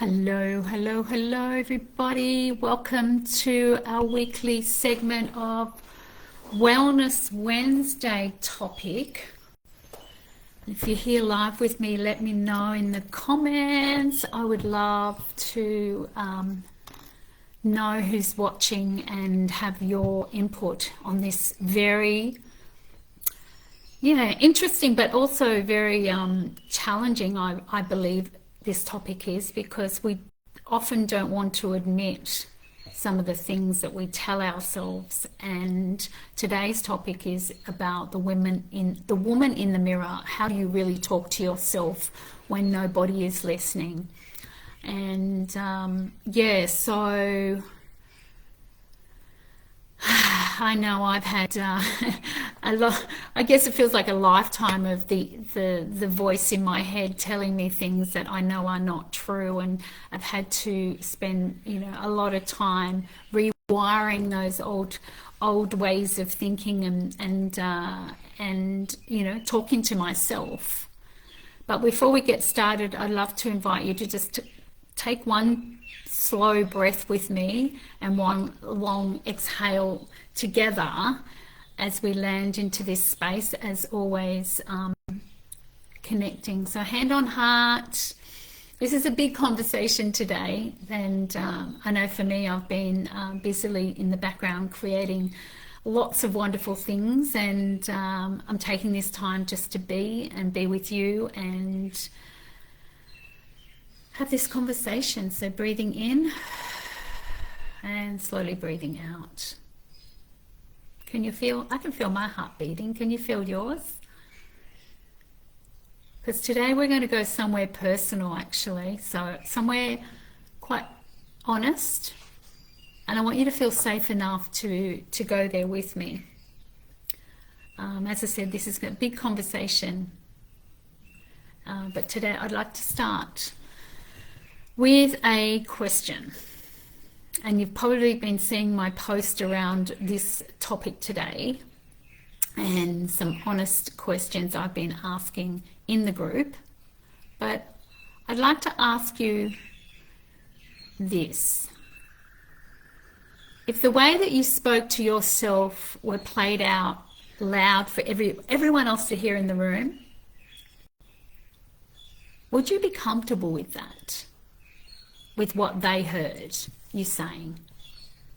Hello, hello, hello, everybody. Welcome to our weekly segment of Wellness Wednesday topic. If you're here live with me, let me know in the comments. I would love to know who's watching and have your input on this very, interesting, but also very challenging, I believe this topic is, because we often don't want to admit some of the things that we tell ourselves. And today's topic is about the woman in the mirror. How do you really talk to yourself when nobody is listening? And so I know I've had a lot. I guess it feels like a lifetime of the voice in my head telling me things that I know are not true, and I've had to spend a lot of time rewiring those old ways of thinking and talking to myself. But before we get started, I'd love to invite you to just take one slow breath with me and one long exhale together as we land into this space, as always, connecting. So hand on heart. This is a big conversation today, and I know for me, I've been busily in the background creating lots of wonderful things, and I'm taking this time just to be with you and have this conversation. So breathing in and slowly breathing out. Can you feel? I can feel my heart beating. Can you feel yours? Because today we're going to go somewhere personal, actually. So somewhere quite honest. And I want you to feel safe enough to go there with me. As I said, this is a big conversation. But today I'd like to start with a question. And you've probably been seeing my post around this topic today and some honest questions I've been asking in the group. But I'd like to ask you this. If the way that you spoke to yourself were played out loud for everyone else to hear in the room, would you be comfortable with that? With what they heard you saying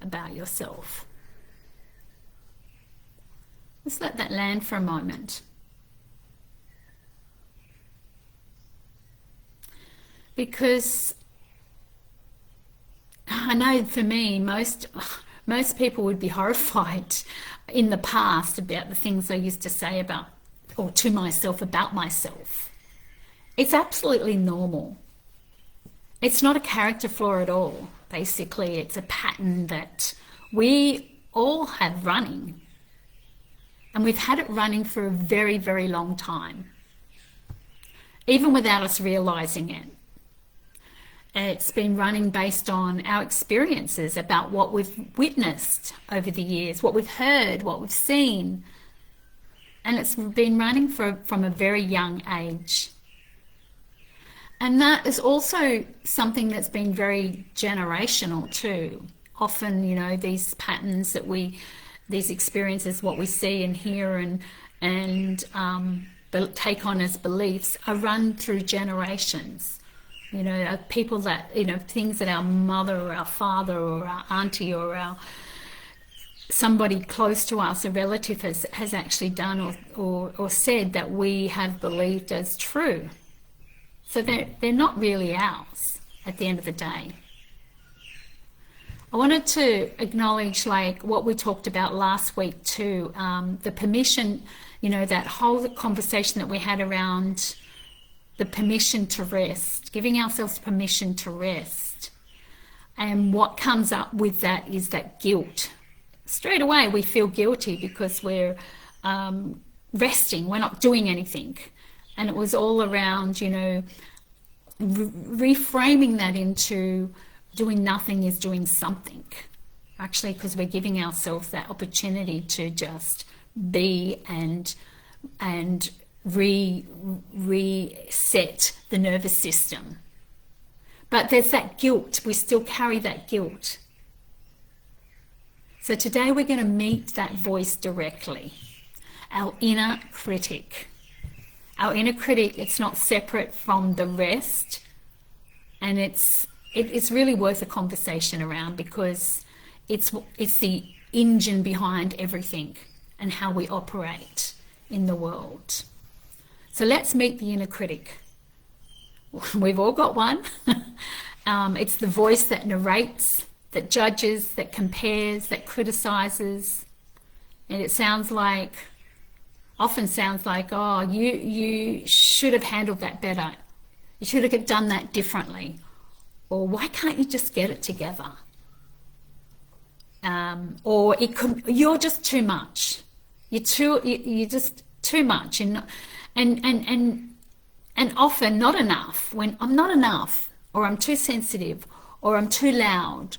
about yourself? Let's let that land for a moment. Because I know for me, most people would be horrified in the past about the things I used to say about, or to myself about myself. It's absolutely normal. It's not a character flaw at all. Basically, it's a pattern that we all have running. And we've had it running for a very, very long time, even without us realizing it. It's been running based on our experiences about what we've witnessed over the years, what we've heard, what we've seen. And it's been running from a very young age. And that is also something that's been very generational too. Often, these patterns that these experiences, what we see and hear and take on as beliefs, are run through generations. People that, things that our mother or our father or our auntie or somebody close to us, a relative has actually done or said that we have believed as true. So they're not really ours at the end of the day. I wanted to acknowledge what we talked about last week too, the permission, that whole conversation that we had around the permission to rest, giving ourselves permission to rest. And what comes up with that is that guilt. Straight away we feel guilty because we're resting, we're not doing anything. And it was all around, reframing that into doing nothing is doing something. Actually, because we're giving ourselves that opportunity to just be and reset the nervous system. But there's that guilt. We still carry that guilt. So today we're going to meet that voice directly, our inner critic. Our inner critic, it's not separate from the rest, and it's really worth a conversation around, because it's the engine behind everything and how we operate in the world. So let's meet the inner critic. We've all got one. It's the voice that narrates, that judges, that compares, that criticizes. And it often sounds like, oh, you should have handled that better. You should have done that differently. Or why can't you just get it together? Or you're just too much. You're just too much, and often not enough. When I'm not enough, or I'm too sensitive, or I'm too loud,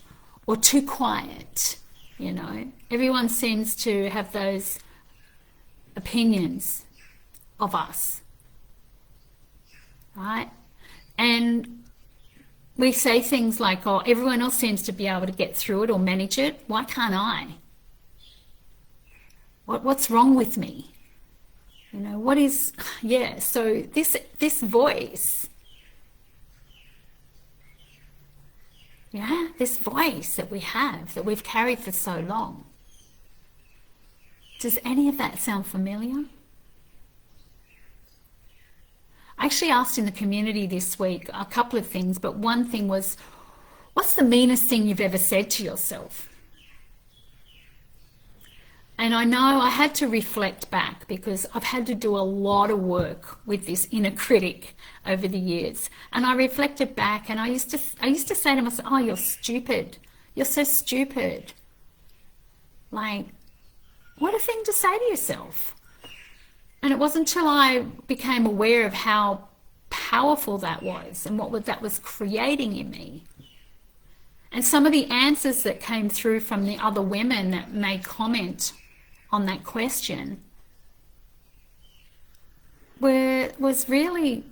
or too quiet. Everyone seems to have those opinions of us, right? And we say things like, oh, everyone else seems to be able to get through it or manage it. Why can't I? What's wrong with me? So this voice, this voice that we have, that we've carried for so long. Does any of that sound familiar? I actually asked in the community this week a couple of things, but one thing was, what's the meanest thing you've ever said to yourself? And I know I had to reflect back, because I've had to do a lot of work with this inner critic over the years. And I reflected back, and I used to say to myself, oh, you're stupid. You're so stupid. Like, what a thing to say to yourself. And it wasn't until I became aware of how powerful that was and what that was creating in me. And some of the answers that came through from the other women that made comment on that question was really,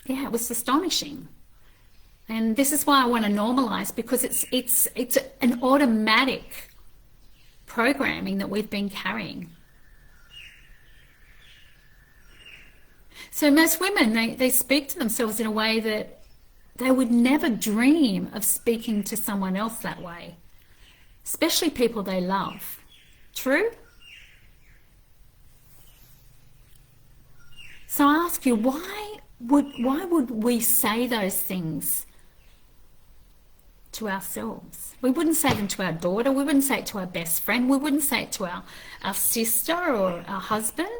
it was astonishing. And this is why I want to normalize, because it's an automatic programming that we've been carrying. So most women, they speak to themselves in a way that they would never dream of speaking to someone else that way, especially people they love. True? So I ask you, why would we say those things to ourselves? We wouldn't say them to our daughter. We wouldn't say it to our best friend. We wouldn't say it to our sister or our husband.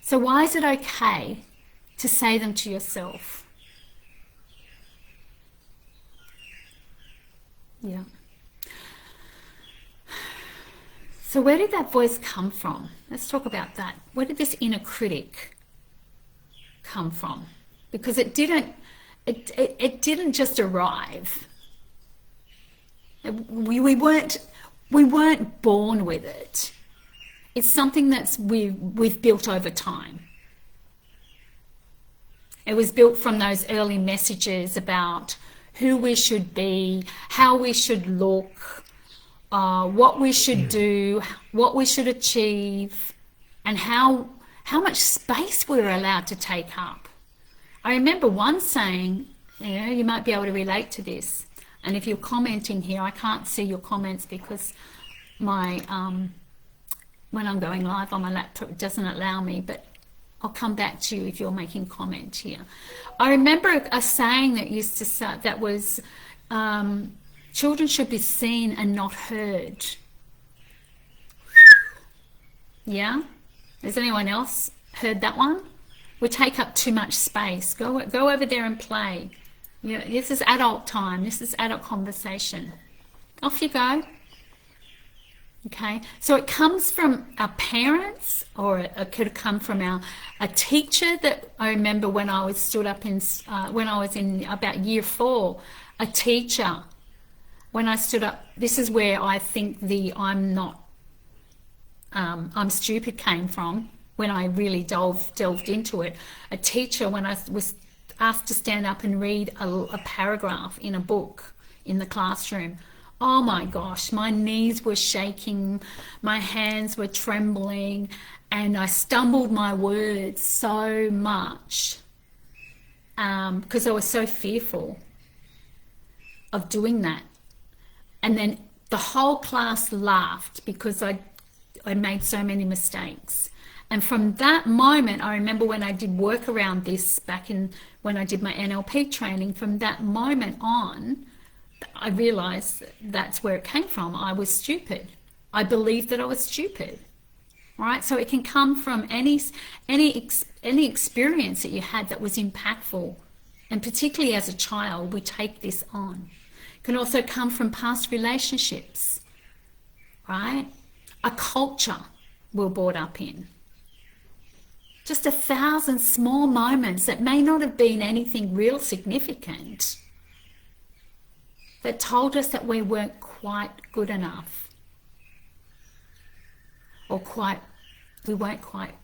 So why is it okay to say them to yourself? Yeah. So where did that voice come from? Let's talk about that. Where did this inner critic come from? Because it didn't just arrive. We weren't born with it. It's something that's we've built over time. It was built from those early messages about who we should be, how we should look, what we should do, what we should achieve, and how much space we're allowed to take up. I remember one saying, you might be able to relate to this, and if you're commenting here, I can't see your comments because my when I'm going live on my laptop, it doesn't allow me, but I'll come back to you if you're making comment here. I remember a saying that used to say, that was, children should be seen and not heard. Yeah? Has anyone else heard that one? We take up too much space. Go over there and play. This is adult time. This is adult conversation. Off you go. Okay, so it comes from our parents, or it could come from a teacher that I remember when I was stood up when I was in about year 4, a teacher, when I stood up, this is where I think the I'm stupid came from, when I really delved into it. A teacher, when I asked to stand up and read a paragraph in a book in the classroom, oh my gosh, my knees were shaking, my hands were trembling, and I stumbled my words so much because I was so fearful of doing that. And then the whole class laughed because I made so many mistakes. And from that moment, I remember when I did work around this back in when I did my NLP training, from that moment on, I realized that's where it came from. I was stupid. I believed that I was stupid. Right? So it can come from any experience that you had that was impactful. And particularly as a child, we take this on. It can also come from past relationships, right? A culture we're brought up in. Just 1,000 small moments that may not have been anything real significant that told us that we weren't quite good enough, or we weren't quite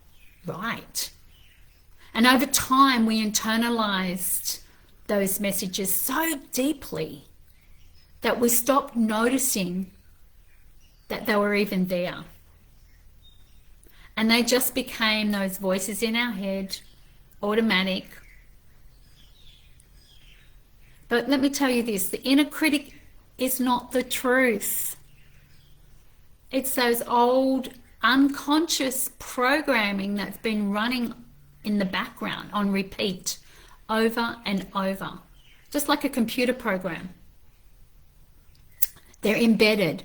right. And over time, we internalized those messages so deeply that we stopped noticing that they were even there. And they just became those voices in our head, automatic. But let me tell you this, the inner critic is not the truth. It's those old unconscious programming that's been running in the background on repeat over and over, just like a computer program. They're embedded.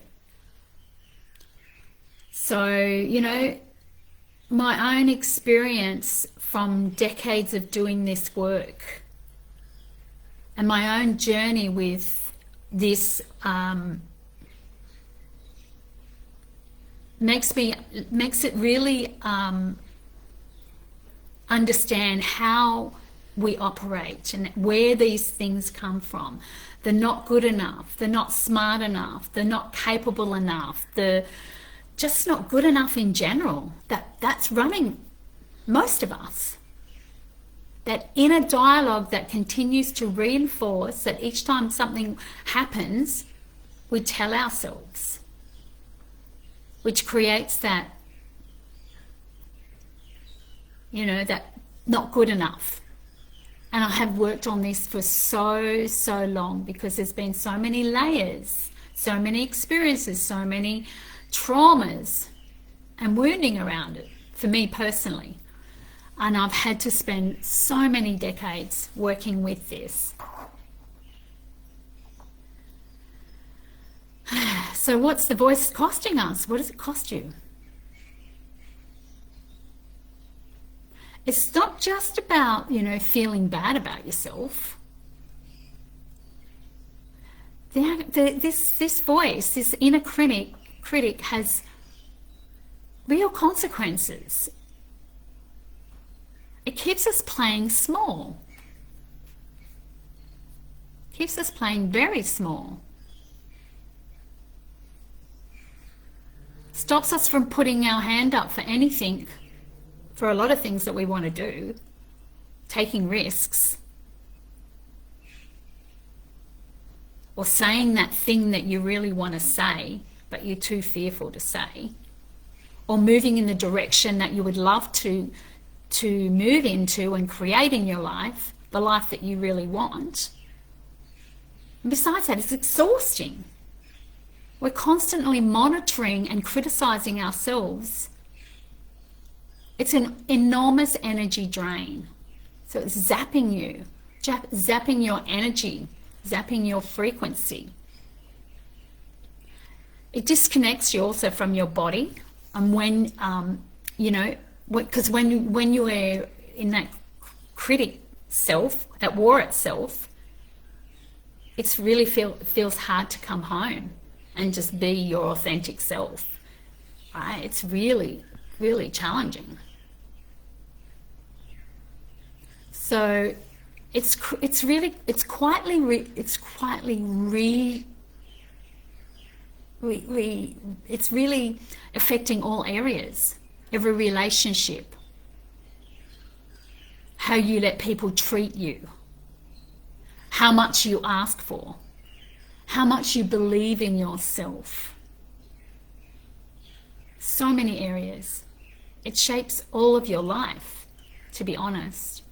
So, you know, my own experience from decades of doing this work and my own journey with this makes it really understand how we operate and where these things come from. They're not good enough, they're not smart enough, they're not capable enough, they're just not good enough in general. That's running most of us. That inner dialogue that continues to reinforce that each time something happens, we tell ourselves, which creates that, you know, that not good enough. And I have worked on this for so long because there's been so many layers, so many experiences, so many traumas and wounding around it for me personally. And I've had to spend so many decades working with this. So what's the voice costing us? What does it cost you? It's not just about, you know, feeling bad about yourself. This voice, this inner critic has real consequences. It keeps us playing small. Keeps us playing very small. Stops us from putting our hand up for anything, for a lot of things that we want to do, taking risks, or saying that thing that you really want to say, but you're too fearful to say, or moving in the direction that you would love to move into and create in your life, the life that you really want. And besides that, it's exhausting. We're constantly monitoring and criticizing ourselves. It's an enormous energy drain. So it's zapping you, zapping your energy, zapping your frequency. It disconnects you also from your body. And when, you know, because when you are in that critic self, at war itself, it's really feels hard to come home and just be your authentic self, right? It's really, really challenging. So it's quietly affecting all areas, every relationship, how you let people treat you, how much you ask for, how much you believe in yourself. So many areas. It shapes all of your life, to be honest.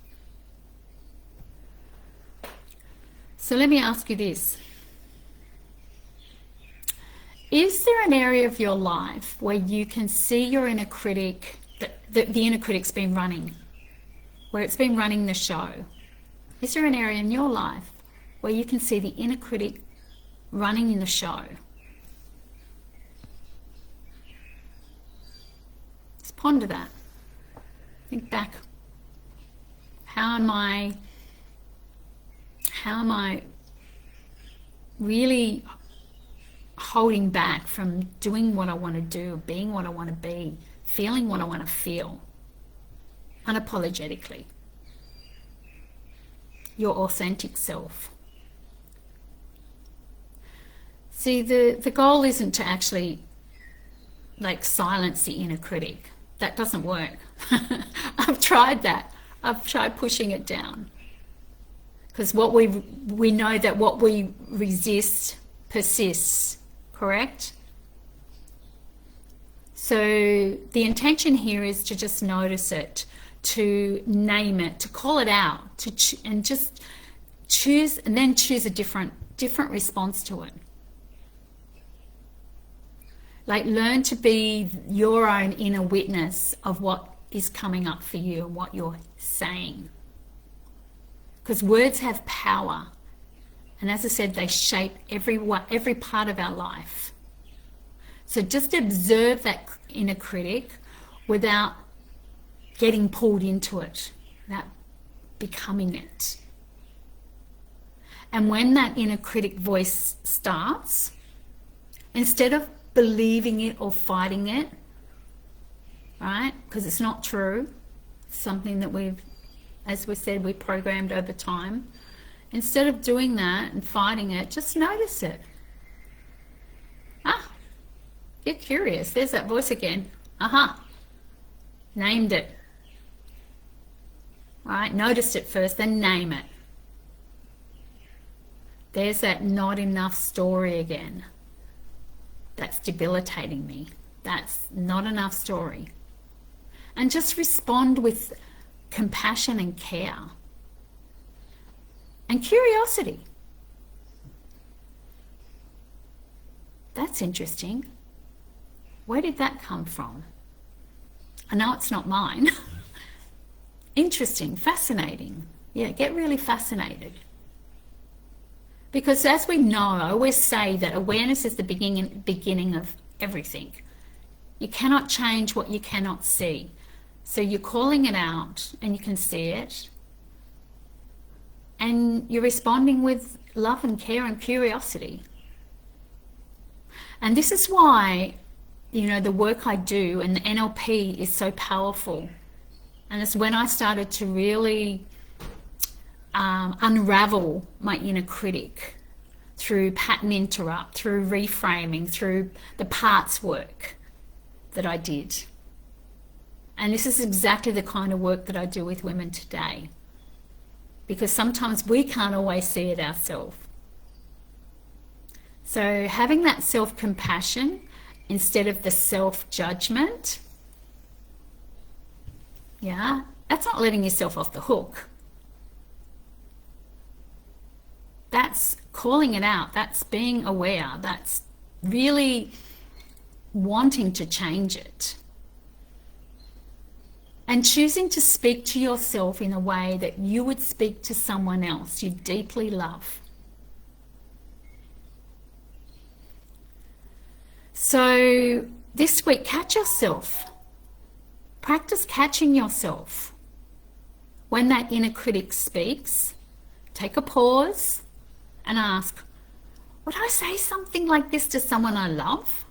So let me ask you this. Is there an area of your life where you can see your inner critic, the inner critic's been running, where it's been running the show? Is there an area in your life where you can see the inner critic running in the show? Just ponder that. Think back. How am I really holding back from doing what I want to do, being what I want to be, feeling what I want to feel, unapologetically? Your authentic self. See, the goal isn't to actually like silence the inner critic. That doesn't work. I've tried that. I've tried pushing it down. Because we know that what we resist persists, correct? So the intention here is to just notice it, to name it, to call it out, and just choose, and then choose a different response to it. Like, learn to be your own inner witness of what is coming up for you and what you're saying. Because words have power. And as I said, they shape every part of our life. So just observe that inner critic without getting pulled into it, without becoming it. And when that inner critic voice starts, instead of believing it or fighting it, right? Because it's not true. It's something that we've, as we said, we programmed over time. Instead of doing that and fighting it, just notice it. Ah, get curious. There's that voice again. Aha. Named it. Right? Noticed it first, then name it. There's that not enough story again. That's debilitating me. That's not enough story. And just respond with compassion and care. And curiosity. That's interesting. Where did that come from? I know it's not mine. Interesting, fascinating. Yeah, get really fascinated. Because as we know, I always say that awareness is the beginning of everything. You cannot change what you cannot see. So you're calling it out and you can see it. And you're responding with love and care and curiosity. And this is why, you know, the work I do and the NLP is so powerful. And it's when I started to really unravel my inner critic through pattern interrupt, through reframing, through the parts work that I did. And this is exactly the kind of work that I do with women today. Because sometimes we can't always see it ourselves. So having that self-compassion instead of the self-judgment, yeah, that's not letting yourself off the hook. That's calling it out. That's being aware. That's really wanting to change it. And choosing to speak to yourself in a way that you would speak to someone else you deeply love. So this week, catch yourself. Practice catching yourself. When that inner critic speaks, take a pause and ask, would I say something like this to someone I love?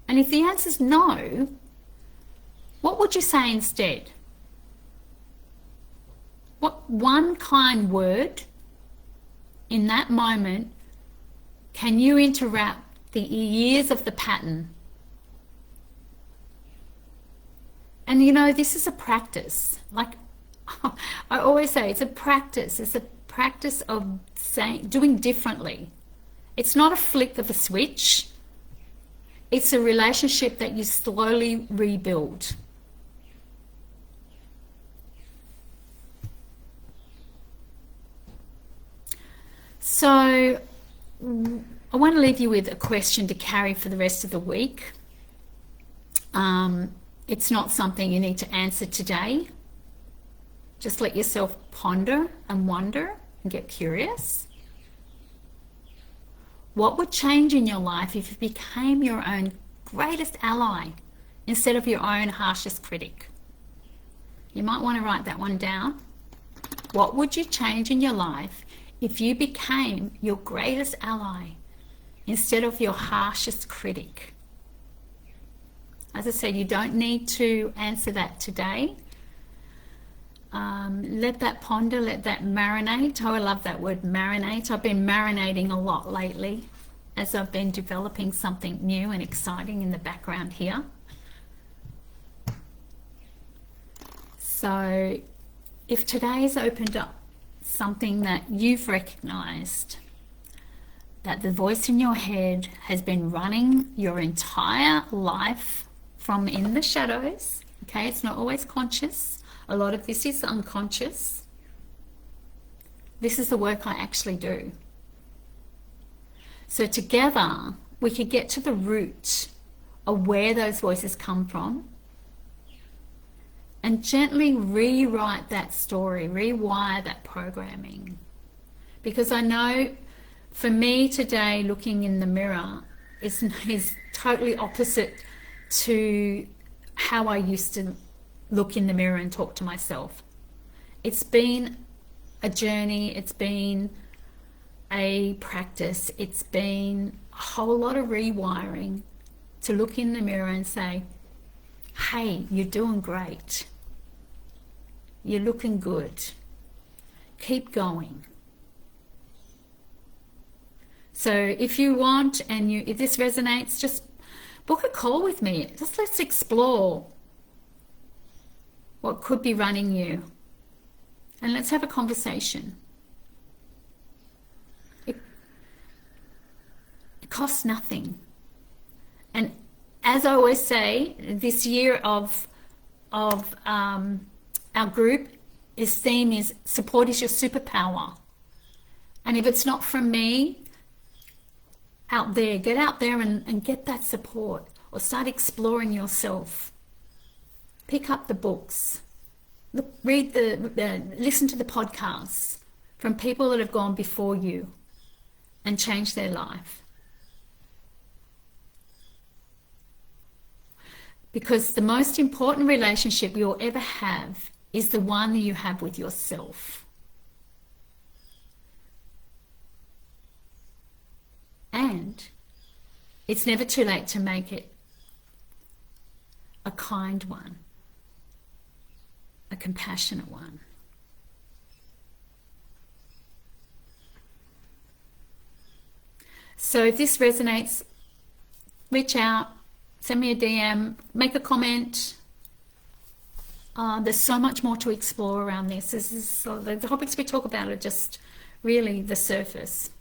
And if the answer is no, what would you say instead? What one kind word in that moment can you interrupt the years of the pattern? And you know, this is a practice. Like I always say, it's a practice. It's a practice of doing differently. It's not a flick of a switch. It's a relationship that you slowly rebuild. So I want to leave you with a question to carry for the rest of the week. It's not something you need to answer today. Just let yourself ponder and wonder and get curious. What would change in your life if you became your own greatest ally instead of your own harshest critic? You might want to write that one down. What would you change in your life if you became your greatest ally instead of your harshest critic? As I said, you don't need to answer that today. Let that ponder, let that marinate. Oh, I love that word, marinate. I've been marinating a lot lately as I've been developing something new and exciting in the background here. So if today's opened up something that you've recognized, that the voice in your head has been running your entire life from in the shadows, okay, it's not always conscious. A lot of this is unconscious. This is the work I actually do. So together we could get to the root of where those voices come from and gently rewrite that story, rewire that programming. Because I know for me today, looking in the mirror is totally opposite to how I used to look in the mirror and talk to myself. It's been a journey, it's been a practice, it's been a whole lot of rewiring to look in the mirror and say, hey, you're doing great. You're looking good. Keep going. So if you want and if this resonates, just book a call with me. Just let's explore what could be running you. And let's have a conversation. It costs nothing. And as I always say, this year of our group, its theme is support is your superpower. And if it's not from me, out there, get out there and get that support, or start exploring yourself. Pick up the books, read listen to the podcasts from people that have gone before you and changed their life. Because the most important relationship you'll ever have is the one that you have with yourself. And it's never too late to make it a kind one, a compassionate one. So if this resonates, reach out, send me a DM, make a comment. There's so much more to explore around this. The topics we talk about are just really the surface.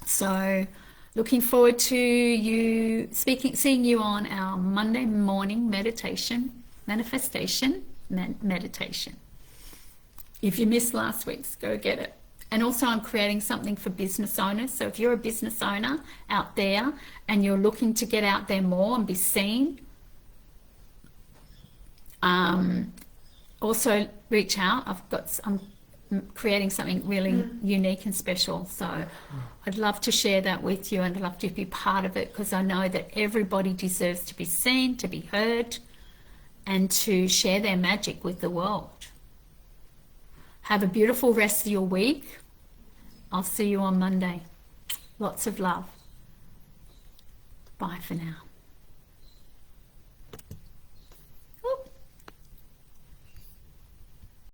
So looking forward to seeing you on our Monday morning manifestation meditation. If you missed last week's, go get it. And also I'm creating something for business owners. So if you're a business owner out there and you're looking to get out there more and be seen, also reach out. I'm creating something really unique and special. So I'd love to share that with you, and I'd love to be part of it, because I know that everybody deserves to be seen, to be heard, and to share their magic with the world. Have a beautiful rest of your week. I'll see you on Monday. Lots of love. Bye for now.